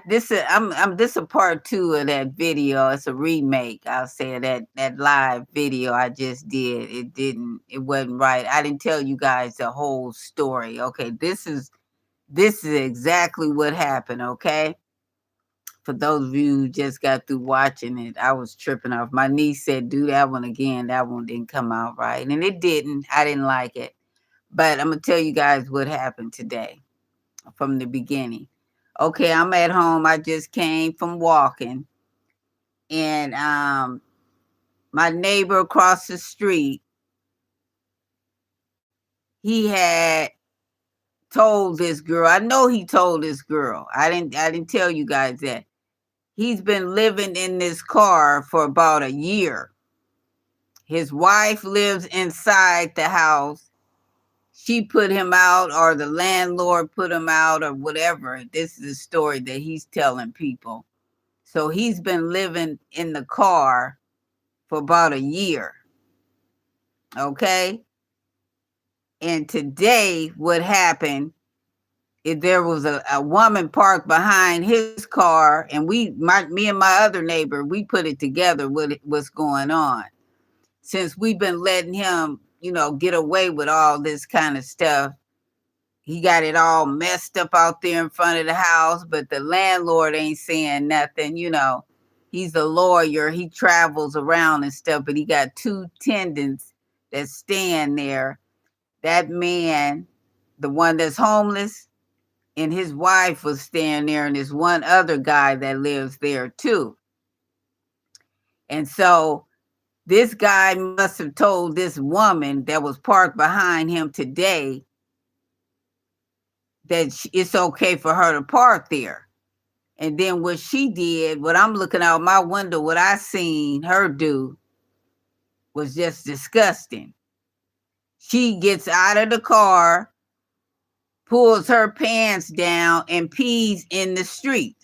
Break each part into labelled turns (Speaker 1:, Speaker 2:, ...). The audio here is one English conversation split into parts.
Speaker 1: this a part two of that video. It's a remake. I'll say that live video I just did. It wasn't right. I didn't tell you guys the whole story. Okay, this is exactly what happened. Okay, for those of you who just got through watching it, I was tripping off. My niece said, "Do that one again." That one didn't come out right, and it didn't. I didn't like it. But I'm gonna tell you guys what happened today from the beginning. Okay, I'm at home. I just came from walking, and my neighbor across the street, he had told this girl. I know he told this girl. I didn't tell you guys that. He's been living in this car for about a year. His wife lives inside the house. She put him out, or the landlord put him out, or whatever. This is a story that he's telling people. So he's been living in the car for about a year. Okay. And today, what happened is there was a woman parked behind his car, and me and my other neighbor, we put it together what's going on. Since we've been letting him, get away with all this kind of stuff, he got it all messed up out there in front of the house, but the landlord ain't saying nothing. He's a lawyer. He travels around and stuff, but he got two tenants that stand there. That man, the one that's homeless, and his wife was staying there, and there's one other guy that lives there too. And so this guy must have told this woman that was parked behind him today that it's okay for her to park there. And then what she did, what I'm looking out my window, what I seen her do was just disgusting. She gets out of the car, pulls her pants down, and pees in the street.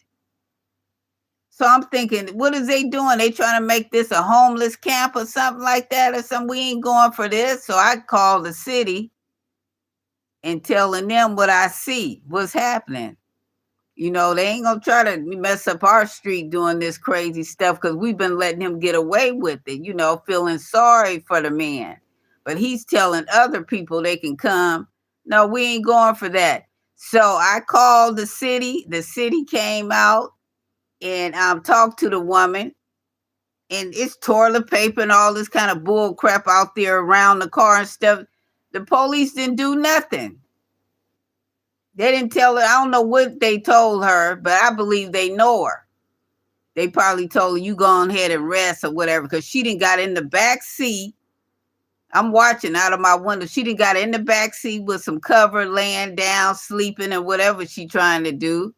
Speaker 1: So I'm thinking, what is they doing? They trying to make this a homeless camp or something like that, or something? We ain't going for this. So I called the city and telling them what I see, what's happening. They ain't gonna try to mess up our street doing this crazy stuff, because we've been letting him get away with it, feeling sorry for the man. But he's telling other people they can come. No, we ain't going for that. So I called the city. The city came out and talked to the woman. And it's toilet paper and all this kind of bull crap out there around the car and stuff. The police didn't do nothing. They didn't tell her. I don't know what they told her, but I believe they know her. They probably told her, you go on ahead and rest or whatever, because she didn't got in the back seat. I'm watching out of my window. She didn't got in the back seat with some cover, laying down, sleeping, and whatever she trying to do.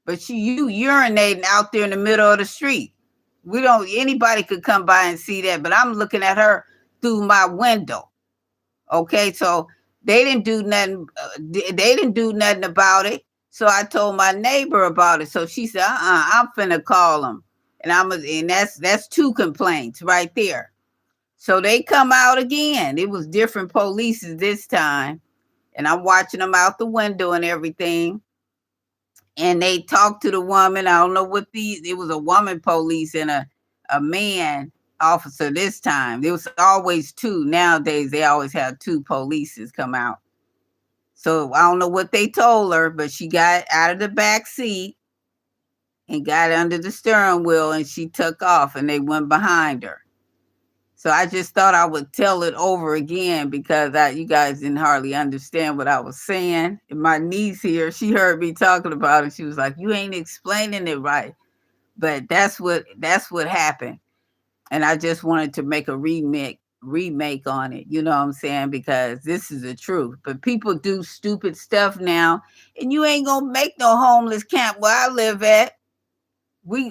Speaker 1: But you urinating out there in the middle of the street. Anybody could come by and see that, but I'm looking at her through my window. Okay, so they didn't do nothing. They didn't do nothing about it. So I told my neighbor about it. So she said, I'm finna call them. And that's two complaints right there. So they come out again. It was different polices this time. And I'm watching them out the window and everything. And they talked to the woman. I don't know what it was a woman police and a man officer this time. There was always two. Nowadays, they always have two polices come out. So I don't know what they told her, but she got out of the back seat and got under the steering wheel, and she took off, and they went behind her. So I just thought I would tell it over again, because you guys didn't hardly understand what I was saying. And my niece here, she heard me talking about it. She was like, you ain't explaining it right. But that's what happened. And I just wanted to make a remake on it. You know what I'm saying? Because this is the truth. But people do stupid stuff now, and you ain't gonna make no homeless camp where I live at. We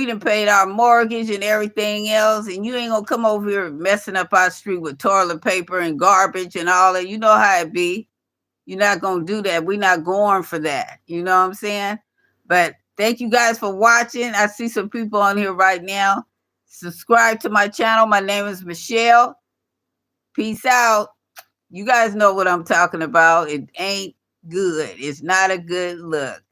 Speaker 1: done paid our mortgage and everything else, and you ain't gonna come over here messing up our street with toilet paper and garbage and all that. You know how it be. You're not gonna do that. We're not going for that. You know what I'm saying? But thank you guys for watching. I see some people on here right now. Subscribe to my channel. My name is Michelle. Peace out. You guys know what I'm talking about. It ain't good. It's not a good look.